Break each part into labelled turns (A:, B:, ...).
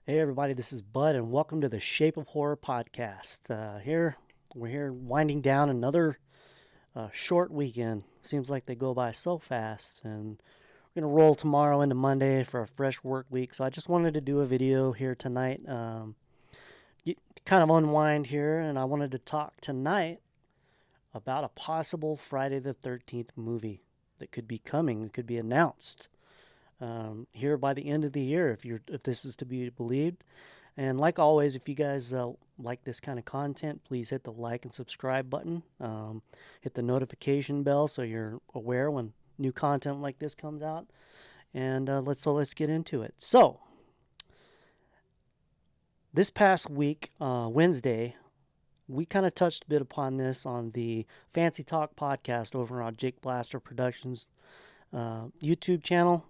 A: Hey everybody, this is Bud, and welcome to the Shape of Horror podcast. We're here winding down another short weekend. Seems like they go by so fast, and we're gonna roll tomorrow into Monday for a fresh work week. So I just wanted to do a video here tonight, kind of unwind here, and I wanted to talk tonight about a possible Friday the 13th movie that could be coming, that could be announced here by the end of the year, if this is to be believed. And like always, if you guys like this kind of content, please hit the like and subscribe button. Hit the notification bell so you're aware when new content like this comes out. And let's get into it. So this past week, Wednesday, we kind of touched a bit upon this on the Fancy Talk podcast over on Jake Blaster Productions YouTube channel.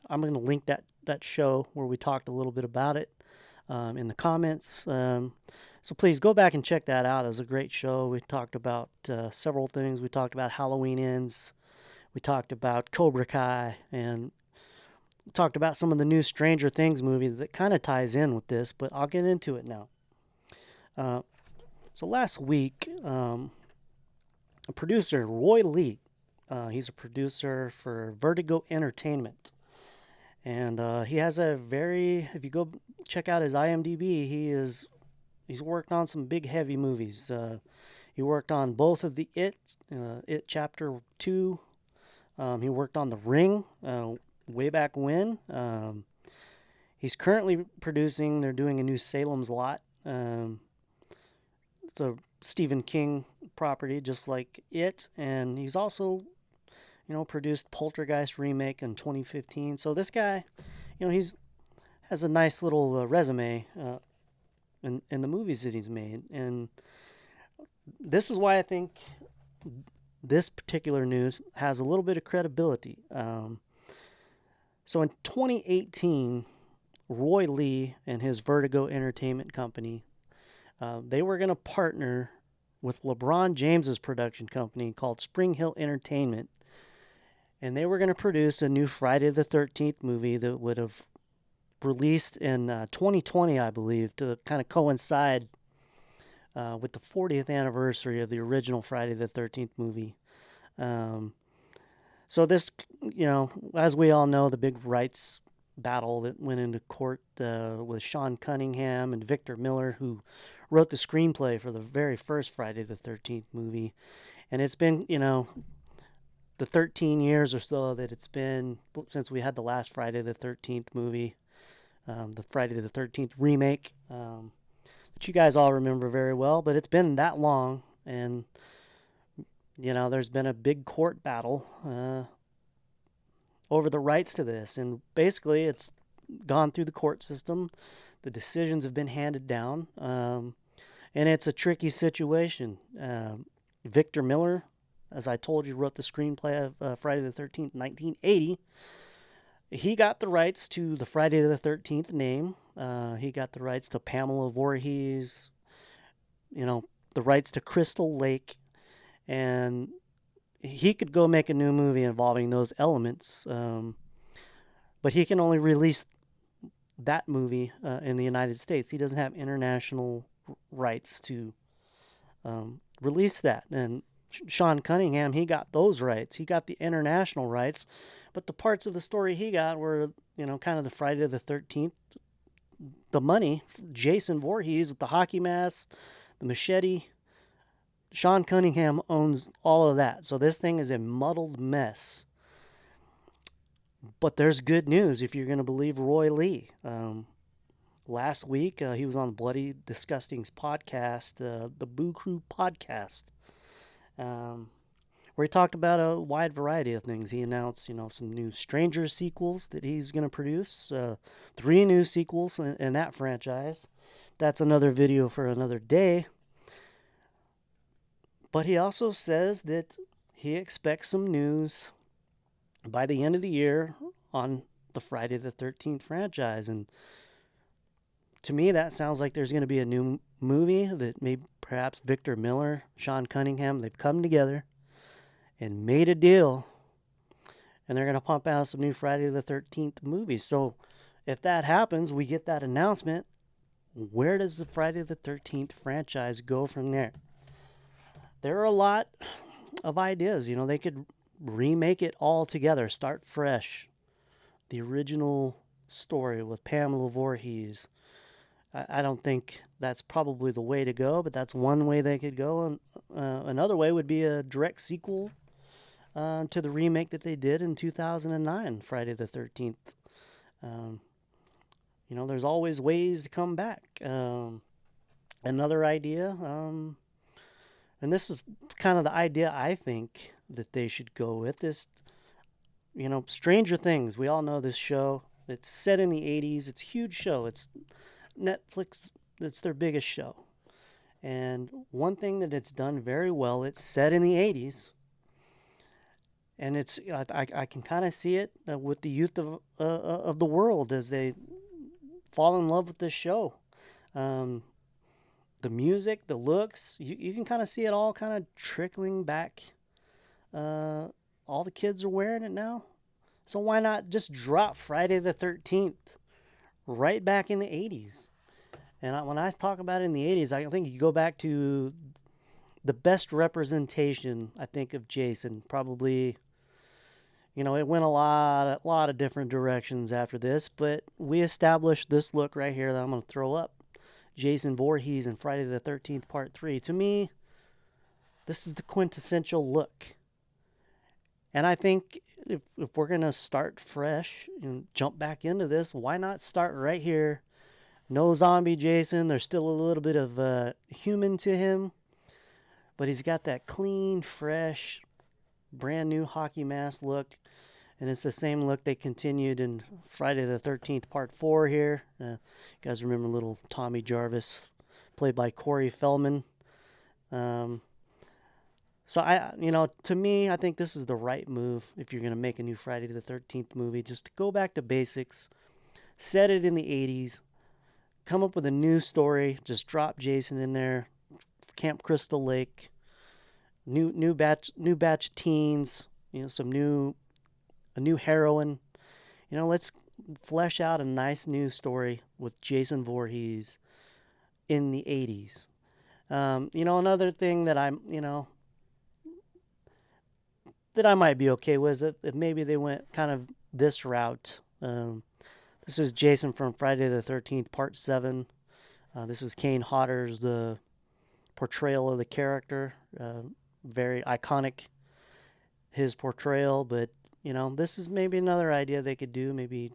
A: I'm going to link that show where we talked a little bit about it in the comments. So please go back and check that out. It was a great show. We talked about several things. We talked about Halloween Ends. We talked about Cobra Kai, and we talked about some of the new Stranger Things movies that kind of ties in with this, but I'll get into it now. So last week, a producer, Roy Lee, he's a producer for Vertigo Entertainment. And he has if you go check out his IMDb, he's worked on some big heavy movies. He worked on both of the It Chapter 2. He worked on The Ring way back when. He's currently producing, they're doing a new Salem's Lot. It's a Stephen King property, just like It. And he's also produced Poltergeist remake in 2015. So this guy, he's has a nice little resume in the movies that he's made, and this is why I think this particular news has a little bit of credibility. So in 2018, Roy Lee and his Vertigo Entertainment company, they were going to partner with LeBron James's production company called Spring Hill Entertainment. And they were going to produce a new Friday the 13th movie that would have released in 2020, I believe, to kind of coincide with the 40th anniversary of the original Friday the 13th movie. So this, as we all know, the big rights battle that went into court with Sean Cunningham and Victor Miller, who wrote the screenplay for the very first Friday the 13th movie. And it's been, the 13 years or so that it's been since we had the last Friday the 13th movie, the Friday the 13th remake, that you guys all remember very well. But it's been that long, and there's been a big court battle over the rights to this, and basically it's gone through the court system. The decisions have been handed down, and it's a tricky situation. Victor Miller, as I told you, wrote the screenplay of Friday the 13th, 1980. He got the rights to the Friday the 13th name. He got the rights to Pamela Voorhees, the rights to Crystal Lake. And he could go make a new movie involving those elements. But he can only release that movie in the United States. He doesn't have international rights to release that. And Sean Cunningham, he got those rights. He got the international rights, but the parts of the story he got were, kind of the Friday the 13th, the money. Jason Voohees with the hockey mask, the machete. Sean Cunningham owns all of that. So this thing is a muddled mess. But there's good news if you're going to believe Roy Lee. Last week, he was on Bloody Disgusting's podcast, the Boo Crew podcast. Where he talked about a wide variety of things. He announced, some new Stranger sequels that he's going to produce. 3 new sequels in that franchise. That's another video for another day. But he also says that he expects some news by the end of the year on the Friday the 13th franchise. And to me, that sounds like there's going to be a new movie that maybe perhaps Victor Miller, Sean Cunningham, they've come together and made a deal, and they're going to pump out some new Friday the 13th movies. So If that happens, we get that announcement. Where does the Friday the 13th franchise go from there? There are a lot of ideas. You know, they could remake it all together, start fresh. The original story with Pamela Voorhees. I don't think that's probably the way to go, but that's one way they could go. And another way would be a direct sequel to the remake that they did in 2009, Friday the 13th. Um, you know, there's always ways to come back. Another idea, and this is kind of the idea I think that they should go with, is, you know, Stranger Things. We all know this show. It's set in the 80s. It's a huge show. It's Netflix, it's their biggest show. And one thing that it's done very well, it's set in the 80s. And I can kind of see it with the youth of the world as they fall in love with this show. Um, the music, the looks, you can kind of see it all kind of trickling back. All the kids are wearing it now. So why not just drop Friday the 13th right back in the 80s? And when I talk about it in the 80s, I think you go back to the best representation, I think, of Jason. Probably, you know, it went a lot of different directions after this, but we established this look right here that I'm going to throw up. Jason Voorhees in Friday the 13th Part 3. To me, this is the quintessential look. And I think if we're going to start fresh and jump back into this, why not start right here? No zombie Jason. There's still a little bit of human to him, but he's got that clean, fresh, brand new hockey mask look. And it's the same look they continued in Friday the 13th Part 4 here. You guys remember little Tommy Jarvis, played by Corey Feldman. So to me, I think this is the right move if you're going to make a new Friday the 13th movie. Just to go back to basics, set it in the 80s, come up with a new story, just drop Jason in there, Camp Crystal Lake, new batch teens, you know, a new heroine. You know, let's flesh out a nice new story with Jason Voorhees in the 80s. You know, another thing that that I might be okay with if maybe they went kind of this route. This is Jason from Friday the 13th, Part 7. This is Kane Hodder's the portrayal of the character. Very iconic, his portrayal, but, you know, this is maybe another idea they could do. Maybe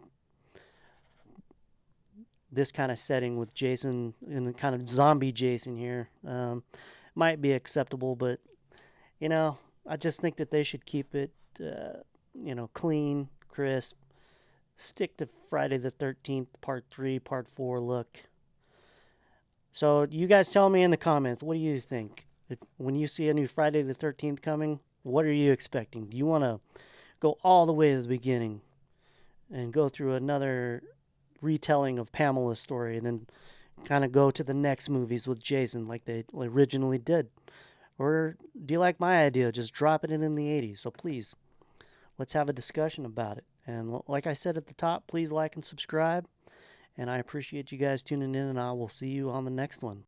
A: this kind of setting with Jason and kind of zombie Jason here might be acceptable, but, you know, I just think that they should keep it, you know, clean, crisp. Stick to Friday the 13th, Part 3, Part 4 look. So you guys tell me in the comments, what do you think? When you see a new Friday the 13th coming, what are you expecting? Do you want to go all the way to the beginning and go through another retelling of Pamela's story and then kind of go to the next movies with Jason like they originally did? Or do you like my idea? Just drop it in the 80s. So please, let's have a discussion about it. And like I said at the top, please like and subscribe. And I appreciate you guys tuning in, and I will see you on the next one.